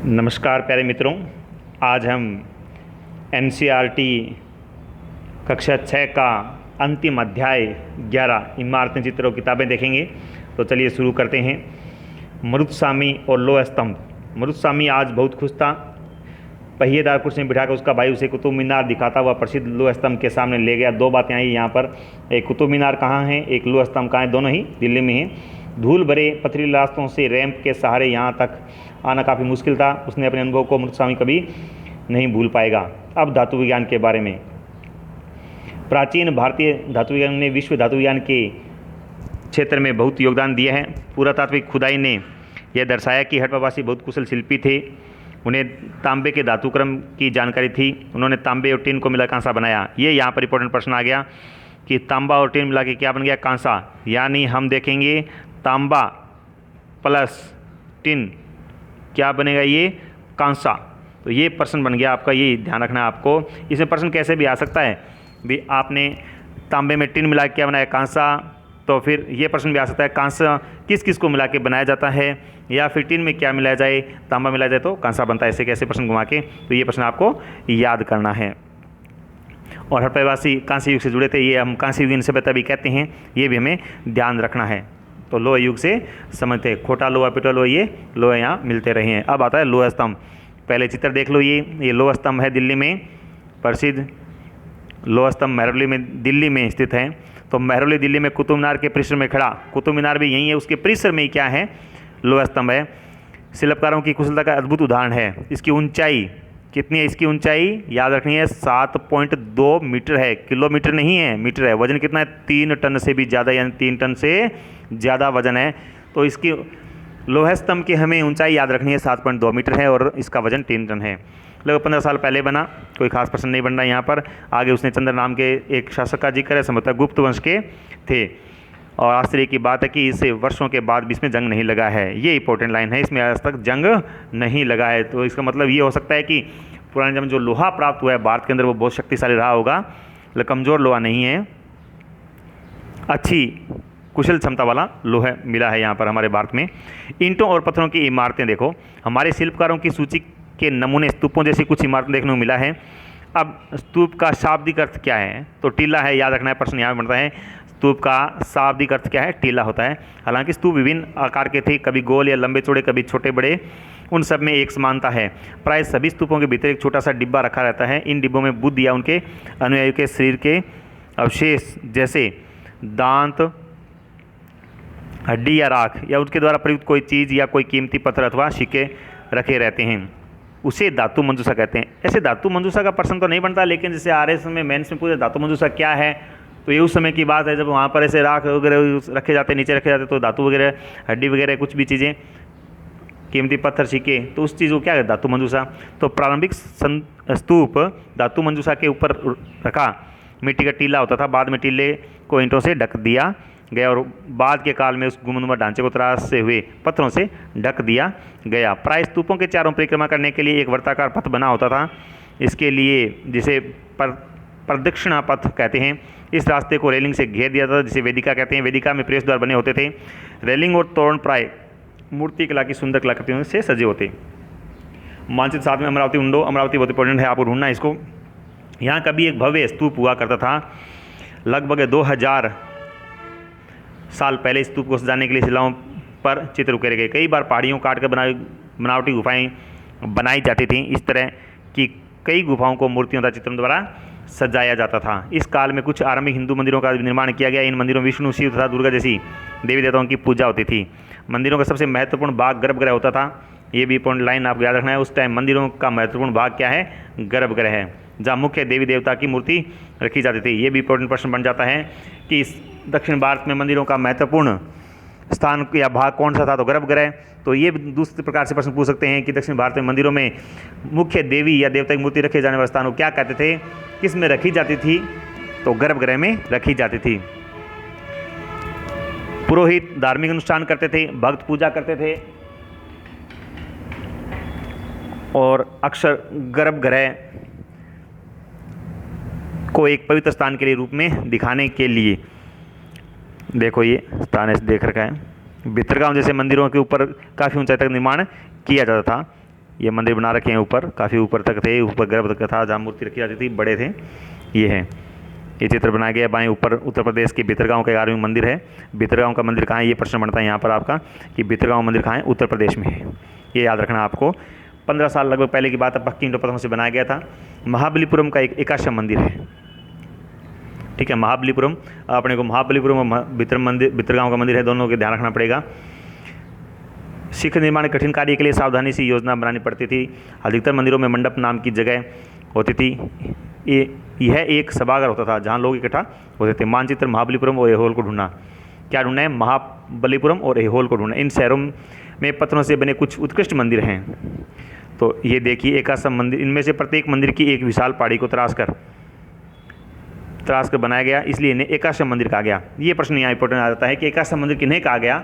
नमस्कार प्यारे मित्रों। आज हम एनसीईआरटी कक्षा 6 का अंतिम अध्याय 11 इमारतें चित्रों किताबें देखेंगे। तो चलिए शुरू करते हैं। मरुत्स्वामी और लोह स्तंभ। मरुत्स्वामी आज बहुत खुश था। पहिएदार कुर्सी में बिठाकर उसका भाई उसे कुतुब मीनार दिखाता हुआ प्रसिद्ध लोह स्तंभ के सामने ले गया। दो बातें आई यहाँ पर, एक कुतुब मीनार कहाँ है, एक लोह स्तंभ कहाँ है, दोनों ही दिल्ली में हैं। धूल भरे पथरीले रास्तों से रैंप के सहारे यहाँ तक आना काफ़ी मुश्किल था। उसने अपने अनुभव को मरुत्स्वामी कभी नहीं भूल पाएगा। अब धातु विज्ञान के बारे में। प्राचीन भारतीय धातु विज्ञान ने विश्व धातु विज्ञान के क्षेत्र में बहुत योगदान दिया है। पुरातात्विक खुदाई ने यह दर्शाया कि हड़प्पावासी बहुत कुशल शिल्पी थे। उन्हें तांबे के धातुक्रम की जानकारी थी। उन्होंने तांबे और टिन को मिला कांसा बनाया। ये यहाँ पर इंपॉर्टेंट प्रश्न आ गया कि तांबा और टिन मिला के क्या बन गया, कांसा। यानी हम देखेंगे तांबा प्लस टिन क्या बनेगा, ये कांसा। तो ये प्रश्न बन गया आपका, ये ध्यान रखना है आपको। इसमें प्रश्न कैसे भी आ सकता है भी, आपने तांबे में टिन मिला के क्या बनाया, कांसा। तो फिर ये प्रश्न भी आ सकता है कांसा किस किस को मिला के बनाया जाता है, या फिर टिन में क्या मिलाया जाए, तांबा मिलाया जाए तो कांसा बनता है। ऐसे कैसे प्रश्न घुमा के, तो ये प्रश्न आपको याद करना है। और हड़प्पावासी कांस्य युग से जुड़े थे, ये हम कांस्य युगीन सभ्यता भी कहते हैं, ये भी हमें ध्यान रखना है। तो लोह युग से समझते हैं, खोटा लोहा पिटा लोहा, ये लोहा यहाँ मिलते रहे हैं। अब आता है लोह स्तंभ। पहले चित्र देख लो, ये लोह स्तंभ है, दिल्ली में प्रसिद्ध लोह स्तंभ मेहरौली में दिल्ली में स्थित है। तो मेहरौली दिल्ली में कुतुब मीनार के परिसर में खड़ा, कुतुब मीनार भी यहीं है, उसके परिसर में ही क्या है, लोह स्तंभ है। शिल्पकारों की कुशलता का अद्भुत उदाहरण है। इसकी ऊंचाई कितनी है, इसकी ऊंचाई याद रखनी है 7.2 मीटर है, किलोमीटर नहीं है, मीटर है। वजन कितना है, 3 टन से भी ज़्यादा, यानी 3 टन से ज़्यादा वजन है। तो इसकी लोह स्तंभ की हमें ऊंचाई याद रखनी है 7.2 मीटर है, और इसका वजन 3 टन है। लगभग 15 साल पहले बना, कोई खास प्रश्न नहीं बन रहा यहाँ पर। आगे उसने चंद्र नाम के एक शासक का जिक्र है, संभवतः गुप्त वंश के थे। और आश्चर्य की बात है कि इसे वर्षों के बाद भी इसमें जंग नहीं लगा है। ये इंपॉर्टेंट लाइन है, इसमें आज तक जंग नहीं लगा है। तो इसका मतलब ये हो सकता है कि पुराने जमाने जो लोहा प्राप्त हुआ है भारत के अंदर, वो बहुत शक्तिशाली रहा होगा, लेकिन कमज़ोर लोहा नहीं है, अच्छी कुशल क्षमता वाला लोहा मिला है यहाँ पर हमारे भारत में। ईंटों और पत्थरों की इमारतें देखो, हमारे शिल्पकारों की सूची के नमूने स्तूपों जैसी कुछ इमारतें देखने को मिला है। अब स्तूप का शाब्दिक अर्थ क्या है, तो टीला है, याद रखना है, प्रश्न यहाँ बनता है। स्तूप का शाब्दिक अर्थ क्या है, टीला होता है। हालांकि स्तूप विभिन्न आकार के थे, कभी गोल या लंबे चौड़े, कभी छोटे बड़े, उन सब में एक समानता है। प्राय सभी स्तूपों के भीतर एक छोटा सा डिब्बा रखा रहता है। इन डिब्बों में बुद्ध या उनके अनुयायियों के शरीर के अवशेष जैसे दांत, हड्डी या राख, या उसके द्वारा प्रयुक्त कोई चीज़ या कोई कीमती पत्थर अथवा सिक्के रखे रहते हैं। उसे धातु मंजूषा कहते हैं। ऐसे धातु मंजूषा का प्रश्न तो नहीं बनता, लेकिन जैसे RS में मेंस में पूछे धातु मंजूषा क्या है, तो ये उस समय की बात है जब वहाँ पर ऐसे राख वगैरह रखे जाते, नीचे रखे जाते, तो धातु वगैरह, हड्डी वगैरह, कुछ भी चीज़ें, कीमती पत्थर, सिक्के, तो उस चीज़ को क्या है, धातु मंजूषा। तो प्रारंभिक स्तूप धातु मंजूषा के ऊपर रखा मिट्टी का टीला होता था। बाद में टीले को ईंटों से ढक दिया गया, और बाद के काल में उस गुंबदनुमा ढांचे को तराश से हुए पत्थरों से ढक दिया गया। प्राय स्तूपों के चारों परिक्रमा करने के लिए एक वर्ताकार पथ बना होता था। इसके लिए जिसे प्रदक्षिणा पथ कहते हैं। इस रास्ते को रेलिंग से घेर दिया था, जिसे वेदिका कहते हैं। वेदिका में प्रवेश द्वार बने होते थे। रेलिंग और तोरण प्राय मूर्ति कला की सुंदर कलाकृतियों से सजे होते। मानचित्र 7 में अमरावती उंडो, अमरावती बहुत इंपॉर्टेंट है, आपको ढूंढना है इसको। यहाँ कभी एक भव्य स्तूप हुआ करता था। लगभग 2000 साल पहले स्तूप को सजाने के लिए शिलाओं पर चित्र उकेरे गए। कई बार पहाड़ियों काट कर बनावटी गुफाएं बनाई जाती थीं। इस तरह की कई गुफाओं को मूर्तियों तथा चित्रों द्वारा सजाया जाता था। इस काल में कुछ आरंभिक हिंदू मंदिरों का निर्माण किया गया। इन मंदिरों में विष्णु, शिव तथा दुर्गा जैसी देवी देवताओं की पूजा होती थी। मंदिरों का सबसे महत्वपूर्ण भाग गर्भगृह होता था। ये भी पॉइंट लाइन आपको याद रखना है। उस टाइम मंदिरों का महत्वपूर्ण भाग क्या है, गर्भगृह है, जहाँ मुख्य देवी देवता की मूर्ति रखी जाती थी। ये भी इंपॉर्टेंट प्रश्न बन जाता है कि दक्षिण भारत में मंदिरों का महत्वपूर्ण स्थान या भाग कौन सा था, तो गर्भगृह। तो ये दूसरे प्रकार से प्रश्न पूछ सकते हैं कि दक्षिण भारत में मंदिरों में मुख्य देवी या देवता की मूर्ति रखे जाने वाले स्थान को क्या कहते थे, किस में रखी जाती थी, तो गर्भगृह में रखी जाती थी। पुरोहित धार्मिक अनुष्ठान करते थे, भक्त पूजा करते थे, और अक्सर गर्भगृह को एक पवित्र स्थान के लिए रूप में दिखाने के लिए, देखो ये स्थान ऐसे देख रखा है। भितरगांव जैसे मंदिरों के ऊपर काफ़ी ऊंचाई तक निर्माण किया जाता था। ये मंदिर बना रखे हैं ऊपर, काफ़ी ऊपर तक थे, ऊपर गर्भ था जहाँ मूर्ति रखी जाती थी, बड़े थे। ये है, ये चित्र बनाया गया बाएं ऊपर। उत्तर प्रदेश के भितरगांव का 11वां मंदिर है। भितरगांव का मंदिर कहाँ है, ये प्रश्न बनता है यहाँ पर आपका कि भितरगांव मंदिर कहाँ है, उत्तर प्रदेश में है। ये याद रखना आपको। 15 साल लगभग पहले की बात है, पक्की ईंटों पत्थरों से बनाया गया था। महाबलीपुरम का एक एकाश्रम मंदिर है, ठीक है। महाबलीपुरम, अपने को महाबलीपुरम और भितरगांव का मंदिर है, दोनों के ध्यान रखना पड़ेगा। शिखर निर्माण कठिन कार्य के लिए सावधानी से योजना बनानी पड़ती थी। अधिकतर मंदिरों में मंडप नाम की जगह होती थी। यह एक सभागार होता था जहां लोग इकट्ठा होते थे। मानचित्र महाबलीपुरम और ऐहोल को ढूंढना। क्या ढूंढना है, महाबलीपुरम और ऐहोल को ढूंढना। इन शहरों में पत्थरों से बने कुछ उत्कृष्ट मंदिर हैं। तो ये देखिए एकाश्रम मंदिर, इनमें से प्रत्येक मंदिर की एक विशाल पहाड़ी को तराश कर बनाया गया, इसलिए इन्हें एकाश्रम मंदिर कहा गया। ये प्रश्न यहाँ इंपॉर्टेंट आ जाता है कि एकाश्रम मंदिर किन्हें कहा गया,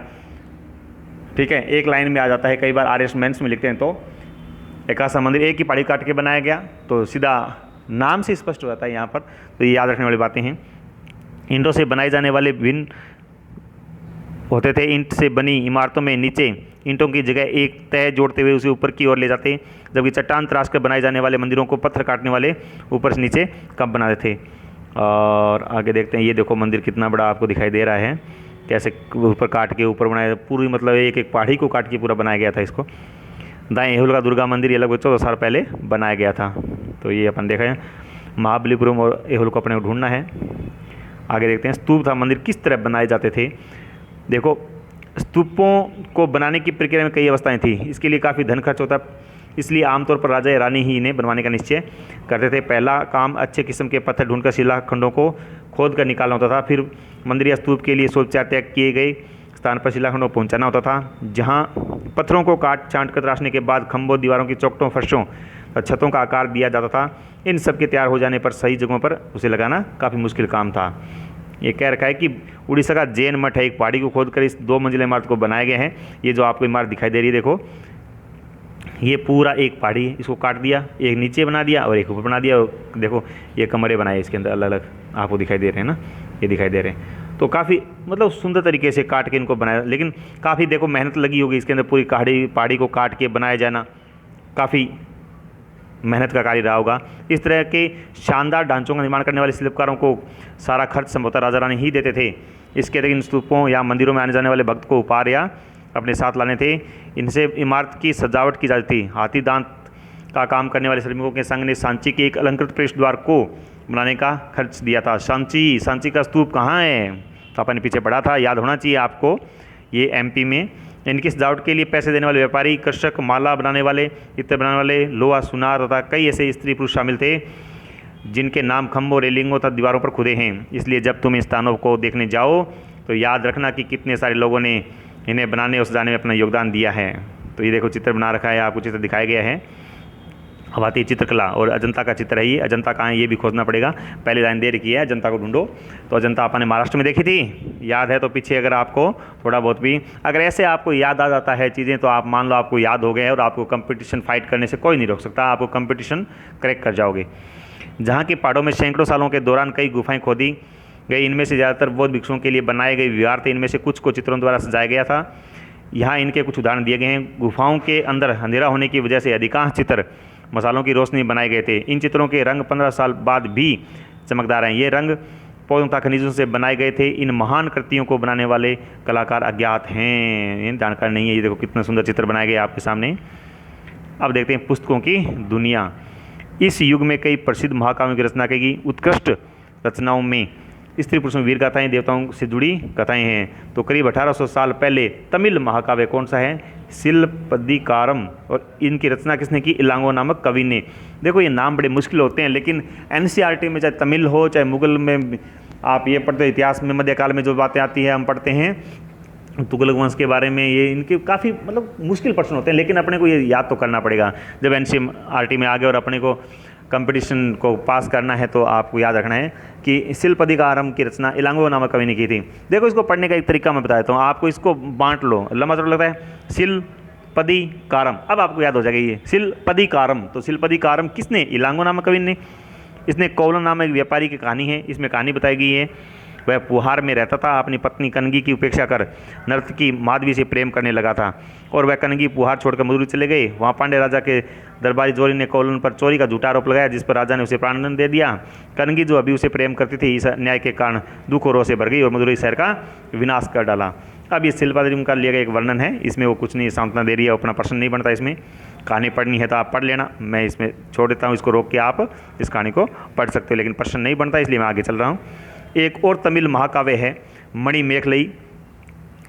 ठीक है। एक लाइन में आ जाता है, कई बार आर्यस मेंस में लिखते हैं तो एकाश्रम मंदिर एक ही पहाड़ी काट के बनाया गया, तो सीधा नाम से स्पष्ट हो जाता है यहाँ पर। तो ये याद रखने वाली बातें हैं। ईंटों से बनाए जाने वाले भिन्न होते थे। ईंट से बनी इमारतों में नीचे ईंटों की जगह एक तह जोड़ते हुए उसे ऊपर की ओर ले जाते, जबकि चट्टान तराश कर बनाए जाने वाले मंदिरों को पत्थर काटने वाले ऊपर से नीचे कब बनाते थे। और आगे देखते हैं, ये देखो मंदिर कितना बड़ा आपको दिखाई दे रहा है, कैसे ऊपर काट के ऊपर बनाया, पूरी मतलब एक एक पहाड़ी को काट के पूरा बनाया गया था इसको। दाएं ऐहोल का दुर्गा मंदिर ये लगभग 14 साल पहले बनाया गया था। तो ये अपन देखा है, महाबलीपुरम और ऐहोल को अपने को ढूंढना है। आगे देखते हैं, स्तूप था मंदिर किस तरह बनाए जाते थे। देखो स्तूपों को बनाने की प्रक्रिया में कई अवस्थाएं थी, इसके लिए काफ़ी धन खर्च होता, इसलिए आमतौर पर राजा या रानी ही इन्हें बनवाने का निश्चय करते थे। पहला काम अच्छे किस्म के पत्थर ढूंढकर शिलाखंडों को खोद कर निकालना होता था। फिर मंदिर या स्तूप के लिए शोधचार तय किए गए स्थान पर शिलाखंडों को पहुंचाना होता था, जहां पत्थरों को काट छांट कर तराशने के बाद खंभों, दीवारों की चौखटों, फर्शों और छतों का आकार दिया जाता था। इन सब के तैयार हो जाने पर सही जगहों पर उसे लगाना काफ़ी मुश्किल काम था। ये कह रखा है कि उड़ीसा का जैन मठ है, एक पहाड़ी को खोद कर इस 2 मंजिला इमारत को बनाए गए हैं। ये जो आपको इमारत दिखाई दे रही है, देखो ये पूरा एक पहाड़ी है, इसको काट दिया, एक नीचे बना दिया और एक ऊपर बना दिया। देखो ये कमरे बनाए इसके अंदर अलग अलग आपको दिखाई दे रहे हैं ना, ये दिखाई दे रहे हैं। तो काफ़ी मतलब सुंदर तरीके से काट के इनको बनाया, लेकिन काफ़ी देखो मेहनत लगी होगी इसके अंदर, पूरी पहाड़ी को काट के बनाया जाना काफ़ी मेहनत का कार्य रहा होगा। इस तरह के शानदार ढांचों का निर्माण करने वाले शिल्पकारों को सारा खर्च संभवतः राजा रानी ही देते थे। इसके अतिरिक्त इन स्तूपों या मंदिरों में आने जाने वाले भक्त को उपहार या अपने साथ लाने थे। इनसे इमारत की सजावट की जाती थी। हाथी दांत का काम करने वाले श्रमिकों के संघ ने सांची के एक अलंकृत प्रवेश द्वार को बनाने का खर्च दिया था। सांची का स्तूप कहाँ है, तो अपन पीछे पढ़ा था, याद होना चाहिए आपको। ये एमपी में। इनकी सजावट के लिए पैसे देने वाले व्यापारी, कृषक, माला बनाने वाले, इत्र बनाने वाले, लोहा, सुनार तथा कई ऐसे स्त्री पुरुष शामिल थे जिनके नाम खंभों, रेलिंगों तथा दीवारों पर खुदे हैं। इसलिए जब तुम इन स्थानों को देखने जाओ तो याद रखना कि कितने सारे लोगों ने इन्हें बनाने और सजाने में अपना योगदान दिया है। तो ये देखो चित्र बना रखा है, आपको चित्र दिखाया गया है। अब आती है चित्रकला, और अजंता का चित्र है ये। अजंता कहाँ है ये भी खोजना पड़ेगा, पहली लाइन दे रखी है अजंता को ढूंढो। तो अजंता आपने महाराष्ट्र में देखी थी, याद है तो पीछे अगर आपको थोड़ा बहुत भी अगर ऐसे आपको याद आ जाता है चीज़ें, तो आप मान लो आपको याद हो गए और आपको कंपटीशन फाइट करने से कोई नहीं रोक सकता, आपको कंपटीशन क्रैक कर जाओगे। जहाँ की पहाड़ों में सैकड़ों सालों के दौरान कई गुफाएँ खोदी गई, इनमें से ज़्यादातर बौद्ध भिक्षुओं के लिए बनाए गए विहार थे। इनमें से कुछ को चित्रों द्वारा सजाया गया था। यहाँ इनके कुछ उदाहरण दिए गए हैं। गुफाओं के अंदर अंधेरा होने की वजह से अधिकांश चित्र मसालों की रोशनी बनाए गए थे। इन चित्रों के रंग 15 साल बाद भी चमकदार हैं। ये रंग पौधों तथा खनिजों से बनाए गए थे। इन महान कृतियों को बनाने वाले कलाकार अज्ञात हैं, ये जानकारी नहीं है। ये देखो कितने सुंदर चित्र बनाए गए आपके सामने। अब देखते हैं पुस्तकों की दुनिया। इस युग में कई प्रसिद्ध महाकाव्यों की रचना की गई। उत्कृष्ट रचनाओं में स्त्री पुरुषों वीर गाथाएं, देवताओं से जुड़ी कथाएं हैं। तो करीब 1800 साल पहले तमिल महाकाव्य कौन सा है, शिल्पदिकारम, और इनकी रचना किसने की, इलांगो नामक कवि ने। देखो ये नाम बड़े मुश्किल होते हैं, लेकिन एनसीईआरटी में चाहे तमिल हो चाहे मुगल में आप ये पढ़ते, इतिहास में मध्यकाल में जो बातें आती है हम पढ़ते हैं तुगलक वंश के बारे में, ये इनके काफ़ी मतलब मुश्किल प्रश्न होते हैं, लेकिन अपने को ये याद तो करना पड़ेगा। जब एनसीईआरटी में आ गए और अपने को कंपटीशन को पास करना है तो आपको याद रखना है कि शिल्पदिकारम की रचना इलांगो नामक कवि ने की थी। देखो इसको पढ़ने का एक तरीका मैं बता देता हूँ आपको, इसको बांट लो, लंबा चौड़ा लगता है। शिल्पदिकारम, अब आपको याद हो जाएगा ये शिल्पदिकारम। तो शिल्पदिकारम किसने, इलांगो नामक कवि ने। इसने कौलन नामक एक व्यापारी की कहानी है, इसमें कहानी बताई गई है। वह पुहार में रहता था। अपनी पत्नी कनगी की उपेक्षा कर नर्तकी माधवी से प्रेम करने लगा था और वह कनगी पुहार छोड़कर मधुरी चले गए। वहाँ पांडे राजा के दरबारी जोरी ने कौलन पर चोरी का झूठा आरोप लगाया, जिस पर राजा ने उसे प्राणदंड दे दिया। कनगी जो अभी उसे प्रेम करती थी, इस अन्याय के कारण दुख और रोष से भर गई और मदुरई शहर का विनाश कर डाला। अब ये शिल्पादेवी का लिया गया एक वर्णन है, इसमें वो कुछ नहीं सांत्वना दे रही है, अपना प्रश्न नहीं बनता। इसमें कहानी पढ़नी है तो आप पढ़ लेना, मैं इसमें छोड़ देता हूँ, इसको रोक के आप इस कहानी को पढ़ सकते हो, लेकिन प्रश्न नहीं बनता इसलिए मैं आगे चल रहा हूँ। एक और तमिल महाकाव्य है मणि मेखलई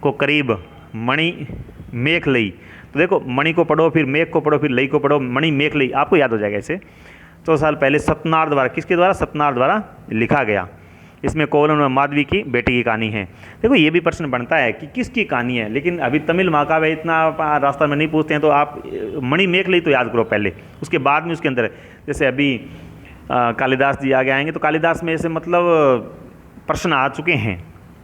को करीब मणि मेखलई, तो देखो मणि को पढ़ो, फिर मेघ को पढ़ो, फिर लई को पढ़ो, मणि मेखलई आपको याद हो जाएगा। इसे 100 साल पहले सतनार द्वारा, किसके द्वारा? सतनार द्वारा लिखा गया। इसमें कोवलन और माधवी की बेटी की कहानी है। देखो ये भी प्रश्न बनता है कि किसकी कहानी है, लेकिन अभी तमिल महाकाव्य इतना रास्ता में नहीं पूछते हैं, तो आप मणि मेखलई तो याद करो पहले, उसके बाद में उसके अंदर जैसे अभी कालिदास जी आगे आएंगे तो कालिदास में ऐसे मतलब प्रश्न आ चुके हैं।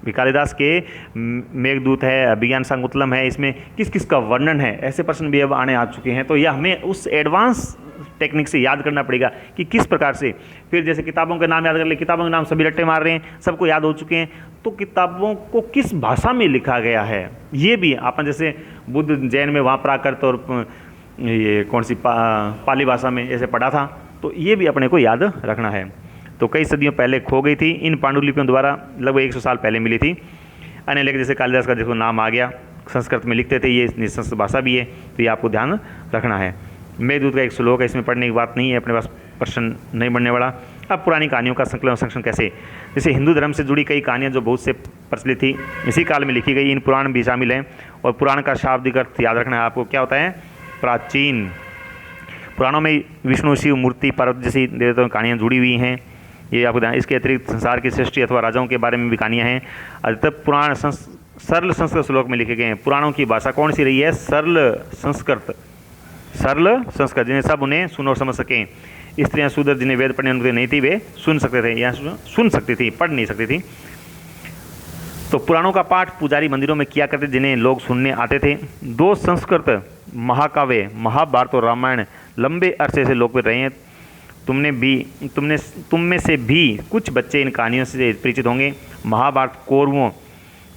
कालिदास के मेघदूत है, अभिज्ञान शाकुंतलम है, इसमें किस किस का वर्णन है, ऐसे प्रश्न भी अब आने आ चुके हैं। तो यह हमें उस एडवांस टेक्निक से याद करना पड़ेगा कि किस प्रकार से। फिर जैसे किताबों के नाम याद कर ले, किताबों के नाम सभी रट्टे मार रहे हैं, सबको याद हो चुके हैं, तो किताबों को किस भाषा में लिखा गया है ये भी अपन, जैसे बुद्ध जैन में वहाँ प्राकृत और ये कौन सी पाली भाषा में ऐसे पढ़ा था, तो ये भी अपने को याद रखना है। तो कई सदियों पहले खो गई थी, इन पांडुलिपियों द्वारा लगभग 100 साल पहले मिली थी। अन्य लेखक जैसे कालिदास का देखो नाम आ गया, संस्कृत में लिखते थे, ये संस्कृत भाषा भी है, तो ये आपको ध्यान रखना है। मेघदूत का एक श्लोक है, इसमें पढ़ने की बात नहीं है, अपने पास प्रश्न नहीं बनने वाला। अब पुरानी कहानियों का संकलन और संरक्षण कैसे, जैसे हिंदू धर्म से जुड़ी कई कहानियाँ जो बहुत से प्रचलित थी इसी काल में लिखी गई, इन पुराण भी शामिल हैं। और पुराण का शाब्दिक अर्थ याद रखना है आपको, क्या होता है? प्राचीन। पुराणों में विष्णु, शिव, मूर्ति, पार्वती जैसी देवताओं की कहानियाँ जुड़ी हुई हैं, ये आपको ध्यान। इसके अतिरिक्त संसार की सृष्टि अथवा राजाओं के बारे में भी कहानियाँ हैं। अधिकतर पुराण सरल संस्कृत श्लोक में लिखे गए हैं। पुराणों की भाषा कौन सी रही है? सरल संस्कृत, सरल संस्कृत, जिन्हें सब उन्हें सुन और समझ सकें। स्त्रियाँ शूद्र जिन्हें वेद पढ़ने अनुमति नहीं थी, वे सुन सकते थे या सुन सकती थी, पढ़ नहीं सकती थी। तो पुराणों का पाठ पुजारी मंदिरों में किया करते, जिन्हें लोग सुनने आते थे। 2 संस्कृत महाकाव्य महाभारत और रामायण लंबे अरसे से लोकप्रिय रहे हैं। तुम में से भी कुछ बच्चे इन कहानियों से परिचित होंगे। महाभारत कौरवों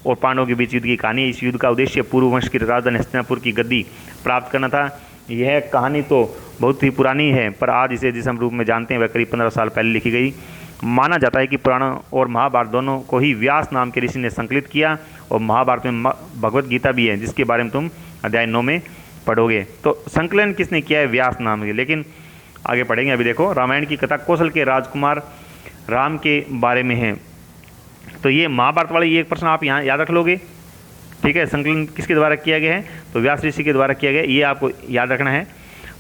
और पांडवों के बीच युद्ध की कहानी। इस युद्ध का उद्देश्य पूर्व वंश की राजधानी हस्तिनापुर की गद्दी प्राप्त करना था। यह कहानी तो बहुत ही पुरानी है, पर आज इसे जिस हम रूप में जानते हैं वह करीब 15 साल पहले लिखी गई। माना जाता है कि पुराण और महाभारत दोनों को ही व्यास नाम के ऋषि ने संकलित किया, और महाभारत में भगवत गीता भी है, जिसके बारे में तुम अध्याय 9 में पढ़ोगे। तो संकलन किसने किया है? व्यास नाम के। लेकिन आगे पढ़ेंगे। अभी देखो, रामायण की कथा कौशल के राजकुमार राम के बारे में है। तो ये महाभारत वाले ये एक प्रश्न आप यहाँ याद रख लोगे, ठीक है। संकलन किसके द्वारा किया गया है? तो व्यास ऋषि के द्वारा किया गया, ये आपको याद रखना है।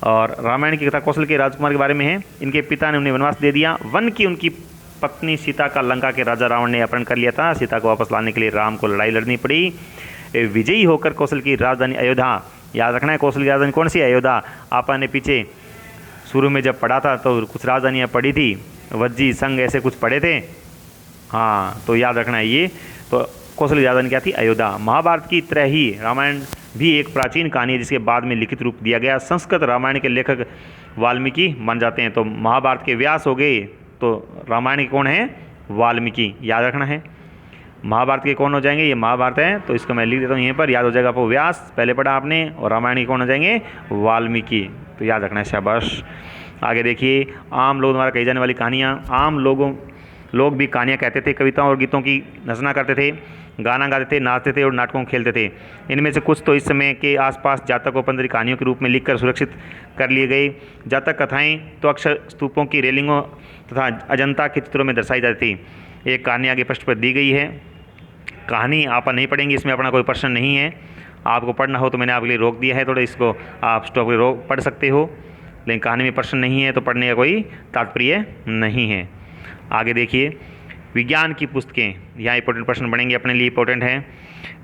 और रामायण की कथा कौशल के राजकुमार के बारे में है। इनके पिता ने उन्हें वनवास दे दिया। वन की उनकी पत्नी सीता का लंका के राजा रावण ने अपहरण कर लिया था। सीता को वापस लाने के लिए राम को लड़ाई लड़नी पड़ी। विजयी होकर कौशल की राजधानी अयोध्या, याद रखना है कौशल की राजधानी कौन सी? अयोध्या। आपा ने पीछे शुरू में जब पढ़ा था तो कुछ राजधानियाँ पढ़ी थी, वज्जी, संग, ऐसे कुछ पढ़े थे, हाँ, तो याद रखना है ये। तो कौशल की राजधानी क्या थी? अयोध्या। महाभारत की तरह ही रामायण भी एक प्राचीन कहानी है, जिसके बाद में लिखित रूप दिया गया। संस्कृत रामायण के लेखक वाल्मीकि मान जाते हैं। तो महाभारत के व्यास हो गए, तो रामायण के कौन है? वाल्मीकि, याद रखना है। महाभारत के कौन हो जाएंगे? ये महाभारत है, तो इसको मैं लिख देता हूँ यहीं पर, याद हो जाएगा आपको। व्यास पहले पढ़ा आपने, और रामायण के कौन हो जाएंगे? वाल्मीकि, तो याद रखना है, शाबाश। आगे देखिए, आम लोगों द्वारा कही जाने वाली कहानियाँ। आम लोग भी कहानियाँ कहते थे, कविताओं और गीतों की रचना करते थे, गाना गाते थे, नाचते थे और नाटकों को खेलते थे। इनमें से कुछ तो इस समय के आसपास जातक औपनिवेशिक कहानियों के रूप में लिखकर सुरक्षित कर लिए गए। जातक कथाएं तो अक्सर स्तूपों की रेलिंगों तथा अजंता के चित्रों में दर्शाई जाती थी। एक कहानी आगे पृष्ठ पर दी गई है। कहानी आप नहीं पढ़ेंगे, इसमें अपना कोई प्रश्न नहीं है। आपको पढ़ना हो तो मैंने आपके लिए रोक दिया है, थोड़ा इसको आप स्टॉप के रोक पढ़ सकते हो, लेकिन कहानी में प्रश्न नहीं है तो पढ़ने का कोई तात्पर्य नहीं है। आगे देखिए, विज्ञान की पुस्तकें, यहाँ इंपॉर्टेंट प्रश्न बनेंगे अपने लिए, इंपॉर्टेंट है।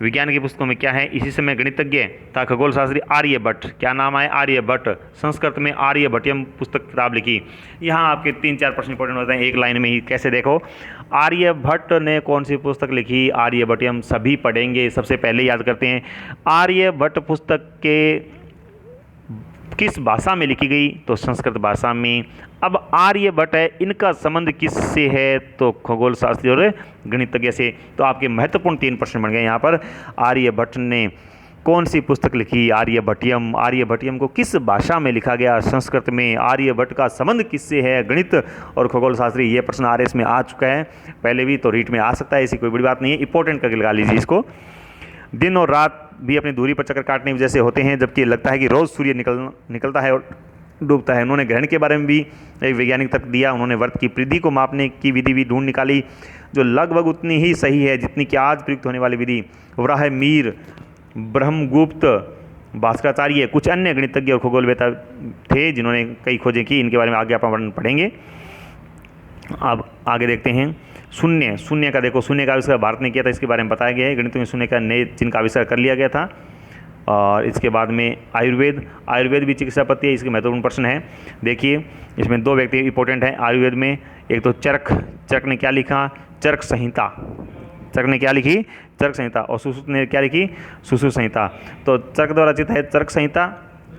विज्ञान की पुस्तकों में क्या है? इसी समय गणितज्ञ था खगोल शास्त्री आर्यभट्ट। क्या नाम है? आर्यभट्ट। संस्कृत में आर्यभट्टियम पुस्तक किताब लिखी। यहाँ आपके 3-4 प्रश्न इंपॉर्टेंट होते हैं एक लाइन में ही। कैसे? देखो, आर्यभट्ट ने कौन सी पुस्तक लिखी? आर्यभट्टियम। सभी पढ़ेंगे, सबसे पहले याद करते हैं। आर्यभट्ट पुस्तक के किस भाषा में लिखी गई? तो संस्कृत भाषा में। अब आर्यभट्ट है, इनका संबंध किससे है? तो खगोल शास्त्री और गणितज्ञ से। तो आपके महत्वपूर्ण 3 प्रश्न बन गए यहाँ पर। आर्यभट्ट ने कौन सी पुस्तक लिखी? आर्यभट्टियम। आर्यभट्टियम को किस भाषा में लिखा गया? संस्कृत में। आर्यभट्ट का संबंध किससे है? गणित और खगोल शास्त्री। ये प्रश्न आरएस में आ चुका है पहले भी, तो रीट में आ सकता है, ऐसी कोई बड़ी बात नहीं है। इंपॉर्टेंट करके लगा लीजिए इसको। दिन और रात भी अपनी दूरी पर चक्कर काटने की वजह से होते हैं, जबकि लगता है कि रोज़ सूर्य निकलता है और डूबता है। उन्होंने ग्रहण के बारे में भी एक वैज्ञानिक तर्क दिया। उन्होंने वर्त की परिधि को मापने की विधि भी ढूंढ निकाली, जो लगभग उतनी ही सही है जितनी कि आज प्रयुक्त होने वाली विधि। वराह मीर, ब्रह्मगुप्त, भास्कराचार्य, कुछ अन्य गणितज्ञ और खगोलवेत्ता थे जिन्होंने कई खोजें की। इनके बारे में आगे अपन वर्णन पढ़ेंगे। अब आगे देखते हैं। शून्य का देखो, शून्य का आविष्कार भारत ने किया था, इसके बारे में बताया गया है। गणित में शून्य का नए चिन्ह का आविष्कार कर लिया गया था। और इसके बाद में आयुर्वेद भी चिकित्सा पद्धति है, इसके महत्वपूर्ण प्रश्न है। देखिए इसमें 2 व्यक्ति इंपॉर्टेंट हैं आयुर्वेद में। एक तो चरक ने क्या लिखा? चरक संहिता। चरक ने क्या लिखी? चरक संहिता। और सुश्रुत ने क्या लिखी? सुश्रुत संहिता। तो चरक द्वारा रचित है चरक संहिता,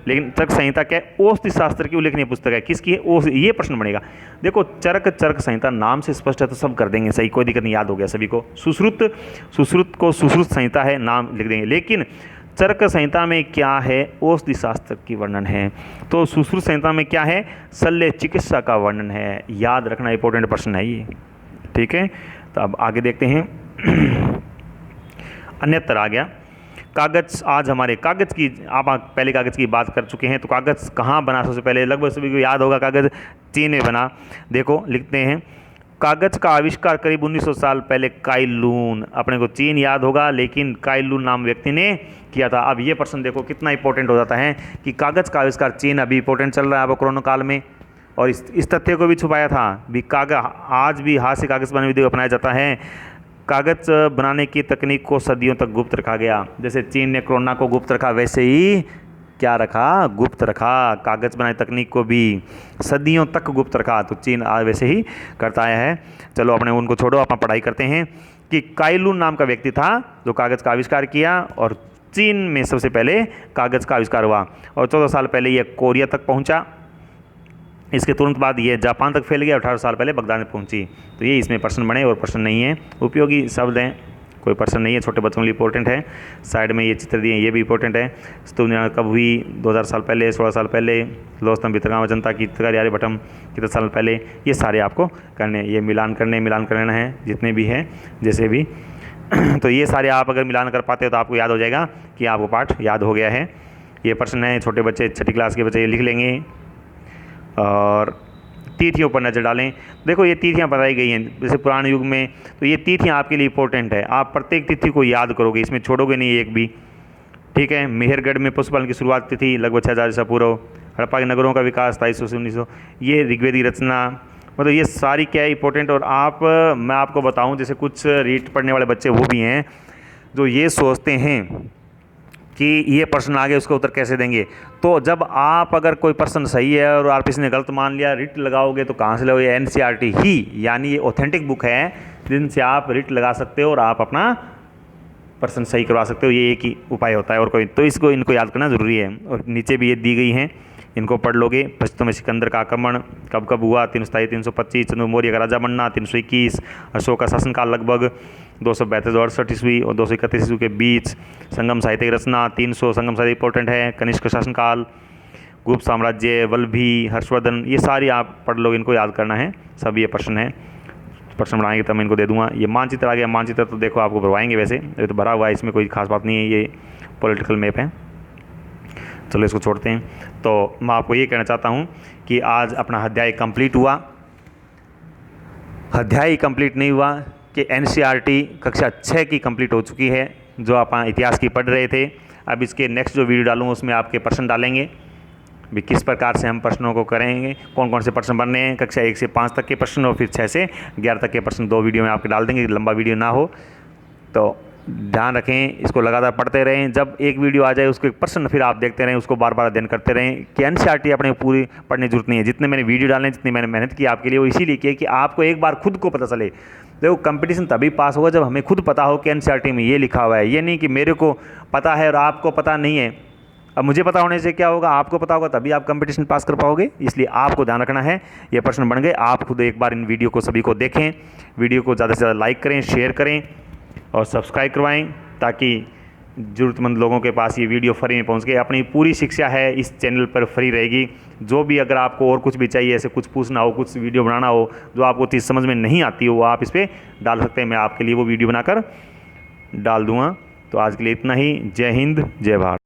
लेकिन चरक संहिता क्या है? औषधि शास्त्र की उल्लेखनीय पुस्तक है। किसकी है? ये प्रश्न बनेगा। देखो चरक संहिता नाम से स्पष्ट है तो सब कर देंगे सही, कोई दिक्कत नहीं, याद हो गया सभी को। सुश्रुत को सुश्रुत संहिता है, नाम लिख देंगे। लेकिन चरक संहिता में क्या है? औषधि शास्त्र की वर्णन है। तो सुश्रुत संहिता में क्या है? शल्य चिकित्सा का वर्णन है। याद रखना, इंपॉर्टेंट प्रश्न है ये, ठीक है। तो अब आगे देखते हैं। अन्यत्र आ गया कागज। आज हमारे कागज की, आप पहले कागज की बात कर चुके हैं, तो कागज कहाँ बना? सबसे पहले लगभग सभी को याद होगा, कागज चीन में बना। देखो लिखते हैं, कागज का आविष्कार करीब 1900 साल पहले काई लून, अपने को चीन याद होगा लेकिन काई लून नाम व्यक्ति ने किया था। अब ये प्रश्न देखो कितना इंपॉर्टेंट हो जाता है कि कागज का आविष्कार चीन, अभी इंपॉर्टेंट चल रहा है अब कोरोना काल में। और इस तथ्य को भी छुपाया था भी कागज, आज भी हाथ से कागज बनाने विधि को अपनाया जाता है। कागज बनाने की तकनीक को सदियों तक गुप्त रखा गया। जैसे चीन ने कोरोना को गुप्त रखा, वैसे ही क्या रखा? गुप्त रखा। कागज बनाने तकनीक को भी सदियों तक गुप्त रखा, तो चीन आज वैसे ही करता आया है। चलो अपने उनको छोड़ो, अपन पढ़ाई करते हैं कि काई लून नाम का व्यक्ति था जो कागज़ का आविष्कार किया, और चीन में सबसे पहले कागज़ का आविष्कार हुआ। और 14 साल पहले ये कोरिया तक पहुंचा। इसके तुरंत बाद ये जापान तक फैल गया। 18 साल पहले बगदाद में पहुंची। तो ये इसमें प्रश्न बने और प्रश्न नहीं है, उपयोगी शब्द हैं, कोई प्रश्न नहीं है, छोटे बच्चों के लिए इंपॉर्टेंट है। साइड में ये चित्र दिए, ये भी इंपॉर्टेंट है। स्तूप कब हुई? 2000 साल पहले, 16 साल पहले। लोस्तम भितरगांव जनता की चित्रकारी आर्यभट्टम कितने साल पहले। ये सारे आपको करने, ये मिलान करना है जितने भी हैं जैसे भी। तो ये सारे आप अगर मिलान कर पाते हो तो आपको याद हो जाएगा कि आपको पाठ याद हो गया है। ये प्रश्न है, छोटे बच्चे, 6ठी क्लास के बच्चे ये लिख लेंगे। और तिथियों पर नज़र डालें। देखो ये तिथियां बताई गई हैं, जैसे पुराने युग में, तो ये तिथियां आपके लिए इंपॉर्टेंट है। आप प्रत्येक तिथि को याद करोगे, इसमें छोड़ोगे नहीं एक भी, ठीक है। मेहरगढ़ में पशुपालन की शुरुआत तिथि लगभग 6000 ईसा पूर्व। हड़प्पा के नगरों का विकास 2200 से 1900। ये ऋग्वेदी रचना, मतलब ये सारी क्या है इंपॉर्टेंट। और मैं आपको बताऊँ, जैसे कुछ रीट पढ़ने वाले बच्चे वो भी हैं जो ये सोचते हैं कि ये प्रश्न आ गए उसका उत्तर कैसे देंगे। तो जब आप अगर कोई प्रश्न सही है और आरपीसी ने गलत मान लिया, रिट लगाओगे तो कहाँ से लगोगे? एनसीईआरटी ही, यानी ये ऑथेंटिक बुक है जिनसे आप रिट लगा सकते हो और आप अपना प्रश्न सही करवा सकते हो। ये एक ही उपाय होता है और कोई, तो इनको याद करना ज़रूरी है। और नीचे भी ये दी गई हैं, इनको पढ़ लोगे। पश्चिम में सिकंदर का आक्रमण कब कब हुआ? 327-325। चंद्र मौर्य का राजा बनना 321। अशोक का शासनकाल लगभग 262-268 ईस्वी और 231 ईस्वी के बीच। संगम साहित्य की रचना 300। संगम साहित्य इंपॉर्टेंट है। कनिष्क शासनकाल, गुप्त साम्राज्य, वल्लभी, हर्षवर्धन, ये सारी आप पढ़ लोगे, इनको याद करना है। सब ये प्रश्न है, प्रश्न बनाएंगे तब मैं इनको दे दूंगा। ये मानचित्र आ गया, मानचित्र तो देखो आपको भरवाएंगे, वैसे ये तो भरा हुआ है, इसमें कोई खास बात नहीं है, ये पॉलिटिकल मैप है। चलो इसको छोड़ते हैं। तो मैं आपको ये कहना चाहता हूँ कि आज अपना अध्याय कंप्लीट हुआ। अध्याय कंप्लीट नहीं हुआ कि एनसीईआरटी कक्षा 6 की कंप्लीट हो चुकी है, जो आप इतिहास की पढ़ रहे थे। अब इसके नेक्स्ट जो वीडियो डालूंगा उसमें आपके प्रश्न डालेंगे भी किस प्रकार से हम प्रश्नों को करेंगे, कौन कौन से प्रश्न बनने हैं, कक्षा 1 से 5 तक के प्रश्न और फिर 6 से 11 तक के प्रश्न 2 वीडियो में आपके डाल देंगे, लंबा वीडियो ना हो। तो ध्यान रखें, इसको लगातार पढ़ते रहें। जब एक वीडियो आ जाए उसको एक प्रश्न फिर आप देखते रहें, उसको बार बार अध्ययन करते रहें। कि एनसीईआरटी अपने पूरी पढ़ने की जरूरत नहीं है। जितने मैंने वीडियो डाले, जितनी मैंने मेहनत की आपके लिए, वो इसीलिए की कि आपको एक बार खुद को पता चले। देखो कंपटीशन तभी पास होगा जब हमें खुद पता हो कि एनसीईआरटी में ये लिखा हुआ है। ये नहीं कि मेरे को पता है और आपको पता नहीं है। अब मुझे पता होने से क्या होगा, आपको पता होगा तभी आप कंपटीशन पास कर पाओगे, इसलिए आपको ध्यान रखना है। ये प्रश्न बन गए, आप खुद एक बार इन वीडियो को सभी को देखें, वीडियो को ज़्यादा से ज़्यादा लाइक करें, शेयर करें और सब्सक्राइब करवाएं, ताकि ज़रूरतमंद लोगों के पास ये वीडियो फ्री में पहुंच गए। अपनी पूरी शिक्षा है इस चैनल पर फ्री रहेगी। जो भी अगर आपको और कुछ भी चाहिए, ऐसे कुछ पूछना हो, कुछ वीडियो बनाना हो, जो आपको चीज़ समझ में नहीं आती हो, वो आप इस पर डाल सकते हैं। मैं आपके लिए वो वीडियो बनाकर डाल दूँगा। तो आज के लिए इतना ही। जय हिंद, जय भारत।